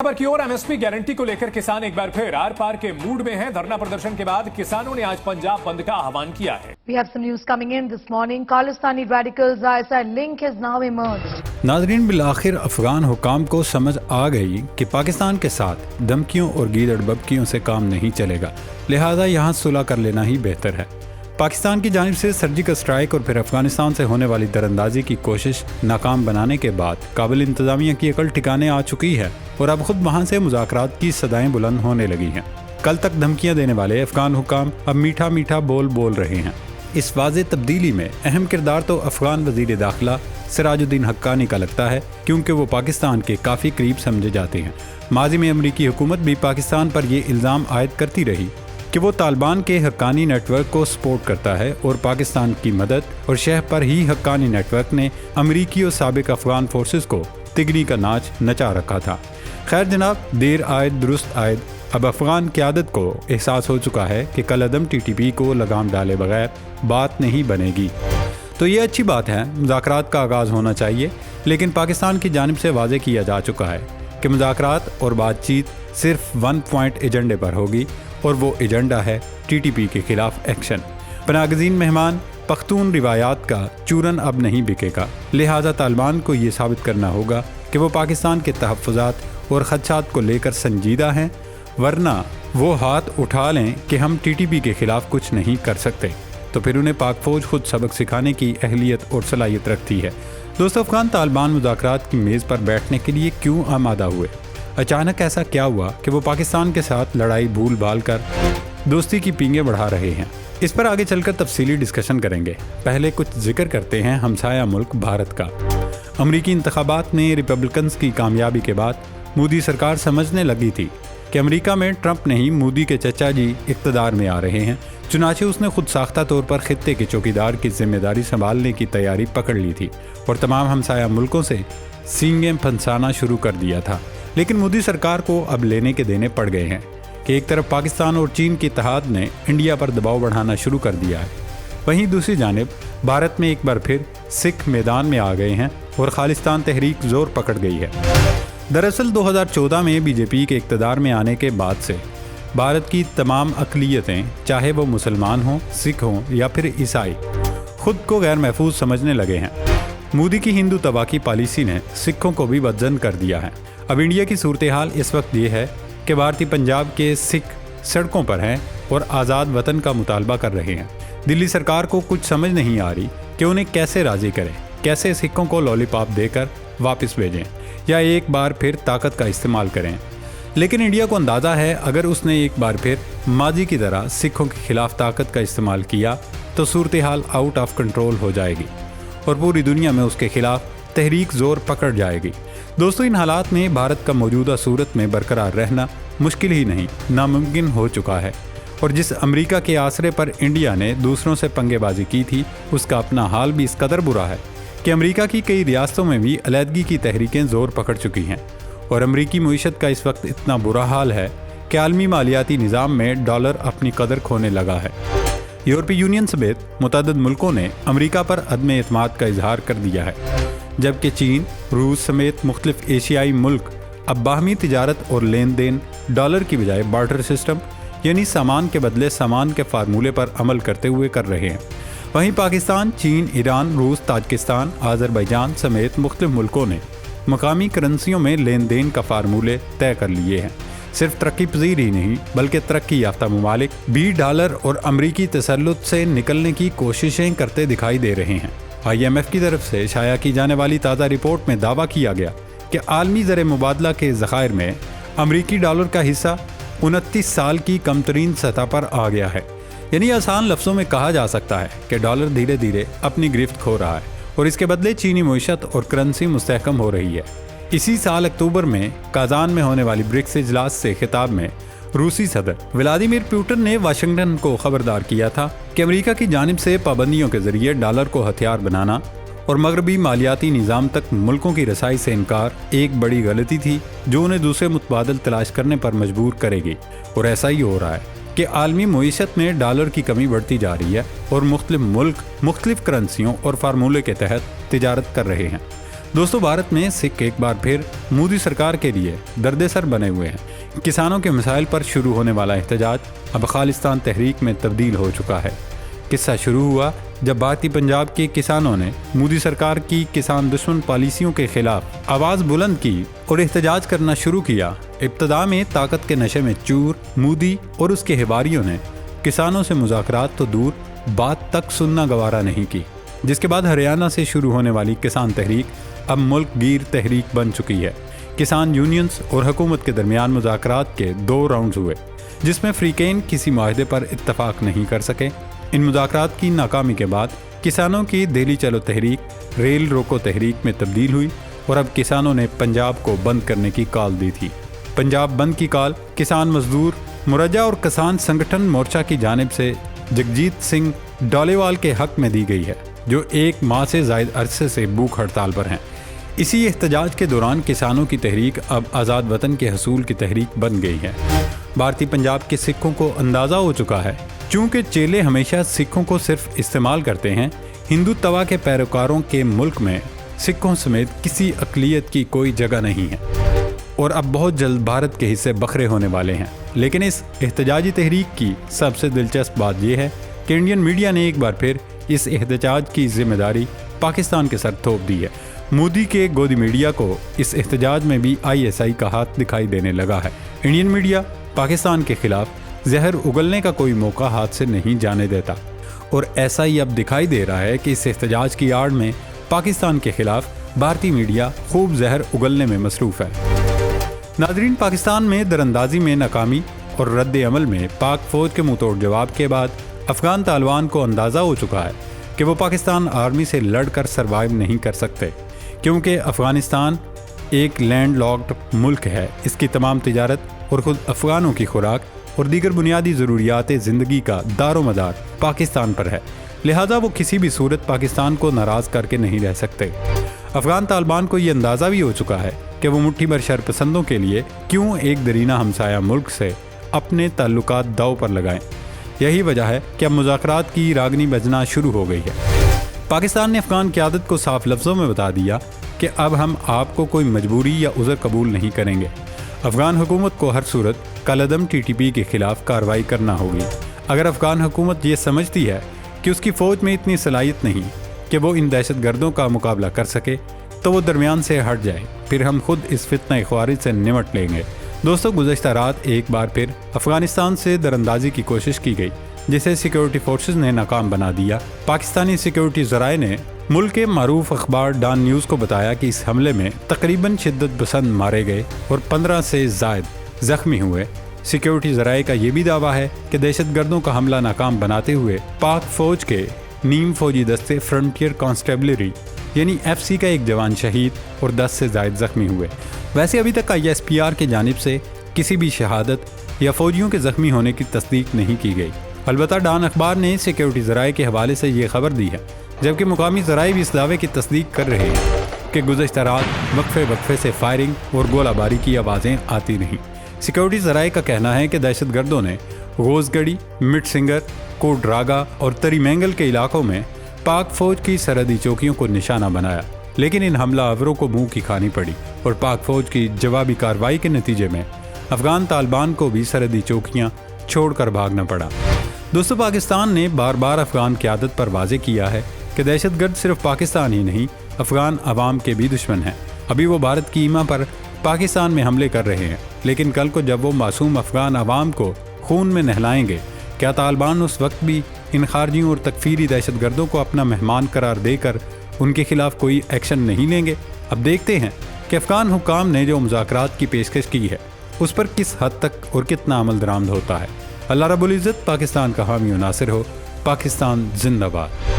खबर की ओर MSP guarantee को लेकर किसान एक बार फिर आर पार के मूड में हैं। धरना प्रदर्शन के बाद किसानों ने आज पंजाब बंद का आह्वान किया है। We have some news coming in this morning. Khalistani radicals ISI link has now emerged. नाज़रीन, बिलाखिर अफगान हुकाम को समझ आ गई कि पाकिस्तान के साथ धमकियों और गीदड़ बबकियों से काम नहीं चलेगा, लिहाजा यहाँ सुलह कर लेना ही बेहतर है। पाकिस्तान की जानिब से सर्जिकल स्ट्राइक और फिर अफगानिस्तान से होने वाली दरअंदाजी की कोशिश नाकाम बनाने के बाद काबिल इंतजामिया की अकल ठिकाने आ चुकी है और अब खुद वहाँ से मुज़ाकरात की सदाएं बुलंद होने लगी हैं। कल तक धमकियां देने वाले अफगान हुकाम अब मीठा मीठा बोल रहे हैं। इस वाज़े तब्दीली में अहम किरदार तो अफगान वज़ीर दाखिला सिराजुद्दीन हक्कानी का लगता है, क्योंकि वो पाकिस्तान के काफ़ी करीब समझे जाते हैं। माजी में अमरीकी हुकूमत भी पाकिस्तान पर ये इल्ज़ाम आयद करती रही कि वो तालिबान के हक्कानी नेटवर्क को सपोर्ट करता है और पाकिस्तान की मदद और शह पर ही हक्कानी नेटवर्क ने अमरीकी और साबिक अफगान फोर्सेस को तिगनी का नाच नचा रखा था। खैर जनाब, देर आयद दुरुस्त आयद, अब अफगान क़यादत को एहसास हो चुका है कि कलअदम टीटीपी को लगाम डाले बगैर बात नहीं बनेगी। तो ये अच्छी बात है, मुज़ाकरात का आगाज़ होना चाहिए, लेकिन पाकिस्तान की जानिब से वाज़े किया जा चुका है कि मुज़ाकरात और बातचीत सिर्फ 1 पॉइंट एजेंडे पर होगी और वो एजेंडा है टीटीपी के खिलाफ एक्शन। पनागज़ीन मेहमान पख्तून रिवायात का चूरन अब नहीं बिकेगा, लिहाजा तालिबान को ये साबित करना होगा कि वो पाकिस्तान के तहफ़्फ़ुज़ात और ख़दशात को लेकर संजीदा हैं, वरना वो हाथ उठा लें कि हम टीटीपी के ख़िलाफ़ कुछ नहीं कर सकते, तो फिर उन्हें पाक फ़ौज खुद सबक सिखाने की अहलियत और सलाहियत रखती है। दोस्तों, अफ़गान तालिबान मुज़ाकरात की मेज़ पर बैठने के लिए क्यों आमादा हुए? अचानक ऐसा क्या हुआ कि वो पाकिस्तान के साथ लड़ाई भूल भाल कर दोस्ती की पींगे बढ़ा रहे हैं? इस पर आगे चलकर तफसीली डिस्कशन करेंगे। पहले कुछ जिक्र करते हैं हमसाया मुल्क भारत का। अमरीकी इंतखाबात में रिपब्लिकन्स की कामयाबी के बाद मोदी सरकार समझने लगी थी कि अमेरिका में ट्रंप नहीं, मोदी के चचा जी इक़्तिदार में आ रहे हैं। चुनाचे उसने खुद साख्ता तौर पर खित्ते के चौकीदार की जिम्मेदारी संभालने की तैयारी पकड़ ली थी और तमाम हमसाया मुल्कों से सींगें फंसाना शुरू कर दिया था। लेकिन मोदी सरकार को अब लेने के देने पड़ गए हैं कि एक तरफ पाकिस्तान और चीन के इत्तेहाद ने इंडिया पर दबाव बढ़ाना शुरू कर दिया है, वहीं दूसरी जानिब भारत में एक बार फिर सिख मैदान में आ गए हैं और खालिस्तान तहरीक जोर पकड़ गई है। दरअसल 2014 में बीजेपी के इक़्तिदार में आने के बाद से भारत की तमाम अक़लियतें, चाहे वो मुसलमान हों, सिख हों या फिर ईसाई, खुद को गैर महफूज समझने लगे हैं। मोदी की हिंदू तबाकी पॉलिसी ने सिखों को भी बदजन कर दिया है। अब इंडिया की सूरत हाल इस वक्त ये है कि भारतीय पंजाब के सिख सड़कों पर हैं और आज़ाद वतन का मुतालबा कर रहे हैं। दिल्ली सरकार को कुछ समझ नहीं आ रही कि उन्हें कैसे राज़ी करें, कैसे सिखों को लॉलीपॉप देकर वापस भेजें या एक बार फिर ताकत का इस्तेमाल करें। लेकिन इंडिया को अंदाज़ा है अगर उसने एक बार फिर माजी की तरह सिखों के खिलाफ ताकत का इस्तेमाल किया तो सूरत हाल आउट ऑफ कंट्रोल हो जाएगी और पूरी दुनिया में उसके खिलाफ तहरीक जोर पकड़ जाएगी। दोस्तों, इन हालात में भारत का मौजूदा सूरत में बरकरार रहना मुश्किल ही नहीं, नामुमकिन हो चुका है। और जिस अमेरिका के आसरे पर इंडिया ने दूसरों से पंगेबाजी की थी, उसका अपना हाल भी इस कदर बुरा है कि अमेरिका की कई रियासतों में भी अलहदगी की तहरीकें ज़ोर पकड़ चुकी हैं और अमेरिकी मईशत का इस वक्त इतना बुरा हाल है कि आलमी मालियाती निज़ाम में डॉलर अपनी कदर खोने लगा है। यूरोपीय यूनियन समेत मुतअद्दिद मुल्कों ने अमेरिका पर अदम एतमाद का इजहार कर दिया है, जबकि चीन, रूस समेत मुख्तलिफ एशियाई मुल्क अब बाहमी तिजारत और लेन देन डॉलर की बजाय बार्टर सिस्टम यानी सामान के बदले सामान के फार्मूले पर अमल करते हुए कर रहे हैं। वहीं पाकिस्तान, चीन, ईरान, रूस, ताजिकिस्तान, आज़रबाईजान समेत मुख्तलिफ मुल्कों ने मकामी करेंसियों में लेन देन का फार्मूले तय कर लिए हैं। सिर्फ तरक्की पजीर ही नहीं बल्कि तरक्की याफ्ता ममालिक भी डॉलर और अमरीकी तसल्लुत से निकलने की कोशिशें करते दिखाई दे रहे हैं। IMF की तरफ से शाया की जाने वाली ताज़ा रिपोर्ट में दावा किया गया कि आलमी ज़र मुबादला के ज़खायर में अमरीकी डॉलर का हिस्सा 29 साल की कम तरीन सतह पर आ गया है। यानी आसान लफ्ज़ों में कहा जा सकता है कि डॉलर धीरे धीरे अपनी गिरफ्त खो रहा है और इसके बदले चीनी मईशत और करेंसी मुस्तहकम हो रही है। इसी साल अक्टूबर में काजान में होने वाली ब्रिक्स इजलास से खिताब में रूसी सदर व्लादिमीर पुतिन ने वाशिंगटन को खबरदार किया था कि अमेरिका की जानिब से पाबंदियों के जरिए डॉलर को हथियार बनाना और मगरबी मालियाती निज़ाम तक मुल्कों की रसाई से इनकार एक बड़ी गलती थी जो उन्हें दूसरे मुतबादल तलाश करने पर मजबूर करेगी। और ऐसा ही हो रहा है कि आलमी मईशत में डॉलर की कमी बढ़ती जा रही है और मुख्तलिफ मुल्क मुख्तलिफ करेंसियों और फार्मूले के तहत तिजारत कर रहे हैं। दोस्तों, भारत में सिख एक बार फिर मोदी सरकार के लिए दर्द-ए-सर बने हुए हैं। किसानों के मसाइल पर शुरू होने वाला एहतजाज अब खालिस्तान तहरीक में तब्दील हो चुका है। किस्सा शुरू हुआ जब भारतीय पंजाब के किसानों ने मोदी सरकार की किसान दुश्मन पॉलिसियों के खिलाफ आवाज़ बुलंद की और एहतजाज करना शुरू किया। इब्तदा में ताकत के नशे में चूर मोदी और उसके हिबारियों ने किसानों से मुज़ाकरात तो दूर बात तक सुनना गवारा नहीं की, जिसके बाद हरियाणा से शुरू होने वाली किसान तहरीक अब मुल्क गिर तहरीक बन चुकी है। किसान यूनियंस और हुकूमत के दरमियान मुज़ाकरात के 2 राउंड्स हुए, जिसमें फ्रीकेन किसी माहदे पर इत्तफाक नहीं कर सके। इन मुज़ाकरात की नाकामी के बाद किसानों की दिल्ली चलो तहरीक रेल रोको तहरीक में तब्दील हुई और अब किसानों ने पंजाब को बंद करने की कॉल दी थी। पंजाब बंद की कॉल किसान मजदूर मुरज्जा और किसान संगठन मोर्चा की जानिब से जगजीत सिंह डोलेवाल के हक में दी गई है, जो 1 माह से ज़ायद अरसे से भूख हड़ताल पर हैं। इसी एहतजाज के दौरान किसानों की तहरीक अब आज़ाद वतन के हसूल की तहरीक बन गई है। भारतीय पंजाब के सिखों को अंदाज़ा हो चुका है, चूँकि चेले हमेशा सिखों को सिर्फ इस्तेमाल करते हैं। हिंदुत्व के पैरोकारों के मुल्क में सिखों समेत किसी अक़लियत की कोई जगह नहीं है और अब बहुत जल्द भारत के हिस्से बखरे होने वाले हैं। लेकिन इस एहतजाजी तहरीक की सबसे दिलचस्प बात यह है कि इंडियन मीडिया ने एक बार फिर इस एहतजाज की जिम्मेदारी पाकिस्तान के सर थोप दी है। मोदी के गोदी मीडिया को इस एहतजाज में भी ISI का हाथ दिखाई देने लगा है। इंडियन मीडिया पाकिस्तान के खिलाफ जहर उगलने का कोई मौका हाथ से नहीं जाने देता और ऐसा ही अब दिखाई दे रहा है कि इस एहतजाज की आड़ में पाकिस्तान के खिलाफ भारतीय मीडिया खूब जहर उगलने में मसरूफ़ है। नाज़रीन, पाकिस्तान में दरअंदाजी में नाकामी और रद्द अमल में पाक फ़ौज के मुंहतोड़ जवाब के बाद अफ़गान तालिबान को अंदाज़ा हो चुका है कि वो पाकिस्तान आर्मी से लड़कर सरवाइव नहीं कर सकते, क्योंकि अफ़गानिस्तान एक लैंड लॉक्ड मुल्क है। इसकी तमाम तिजारत और ख़ुद अफ़गानों की खुराक और दीगर बुनियादी ज़रूरियात ज़िंदगी का दारोमदार पाकिस्तान पर है। लिहाजा वो किसी भी सूरत पाकिस्तान को नाराज़ करके नहीं रह सकते। अफ़गान तालिबान को ये अंदाज़ा भी हो चुका है कि वो मुट्ठी भर शरपसंदों के लिए क्यों एक दरीना हमसाया मुल्क से अपने ताल्लुकात दाव पर लगाएं। यही वजह है कि अब मुज़ाकरात की रागनी बजना शुरू हो गई है। पाकिस्तान ने अफ़गान क़यादत को साफ लफ्ज़ों में बता दिया कि अब हम आपको कोई मजबूरी या उज़र कबूल नहीं करेंगे। अफ़गान हुकूमत को हर सूरत कलअदम TTP के ख़िलाफ़ कार्रवाई करना होगी। अगर अफ़गान हुकूमत ये समझती है कि उसकी फ़ौज में इतनी सलाहियत नहीं कि वो इन दहशतगर्दों का मुकाबला कर सके, तो वो दरमियान से हट जाए, फिर हम खुद इस फितना ख़वारिज से निमट लेंगे। दोस्तों, गुज़श्ता रात एक बार फिर अफ़गानिस्तान से दरअंदाजी की कोशिश की गई, जिसे सिक्योरिटी फोर्सेस ने नाकाम बना दिया। पाकिस्तानी सिक्योरिटी ज़राए ने मुल्क के मारूफ अखबार डॉन न्यूज़ को बताया कि इस हमले में तकरीबन शिद्दत पसंद मारे गए और 15 से ज़ायद ज़ख्मी हुए। सिक्योरिटी ज़राए का ये भी दावा है कि दहशतगर्दों का हमला नाकाम बनाते हुए पाक फ़ौज के नीम फ़ौजी दस्ते फ्रंटियर कॉन्स्टेबलरी यानी FC का एक जवान शहीद और 10 से ज़ायद ज़ख्मी हुए। वैसे अभी तक ISPR की जानिब से किसी भी शहादत या फ़ौजियों के ज़ख्मी होने की तस्दीक नहीं की गई। अलबत्ता डॉन अखबार ने सिक्योरिटी ज़राए के हवाले से ये खबर दी है, जबकि मुकामी ज़राए भी इस दावे की तस्दीक कर रहे हैं कि गुज़श्ता रात वक्फे से फायरिंग और गोलाबारी की आवाज़ें आती रहीं। सिक्योरिटी ज़राए का कहना है कि दहशतगर्दों ने गोज़गढ़ी, मिटसिंगर, कोटरागा और तरीमैंगल के इलाकों में पाक फ़ौज की सरहदी चौकियों को निशाना बनाया, लेकिन इन हमलावरों को मुंह की खानी पड़ी और पाक फ़ौज की जवाबी कार्रवाई के नतीजे में अफ़गान तालिबान को भी सरहदी चौकियाँ छोड़कर भागना पड़ा। दोस्तों, पाकिस्तान ने बार बार अफ़गान क़यादत पर वाज़े किया है कि दहशतगर्द सिर्फ पाकिस्तान ही नहीं, अफ़गान अवाम के भी दुश्मन हैं। अभी वो भारत की ईमा पर पाकिस्तान में हमले कर रहे हैं, लेकिन कल को जब वो मासूम अफ़गान अवाम को खून में नहलाएंगे, क्या तालिबान उस वक्त भी इन खारजियों और तकफीरी दहशतगर्दों को अपना मेहमान करार देकर उनके खिलाफ कोई एक्शन नहीं लेंगे? अब देखते हैं कि अफ़गान हुक्काम ने जो मुज़ाकरात की पेशकश की है उस पर किस हद तक और कितना अमल दरामद होता है। अल्लाह रब्बुल इज़्ज़त पाकिस्तान का हामी और नासिर हो। पाकिस्तान जिंदाबाद।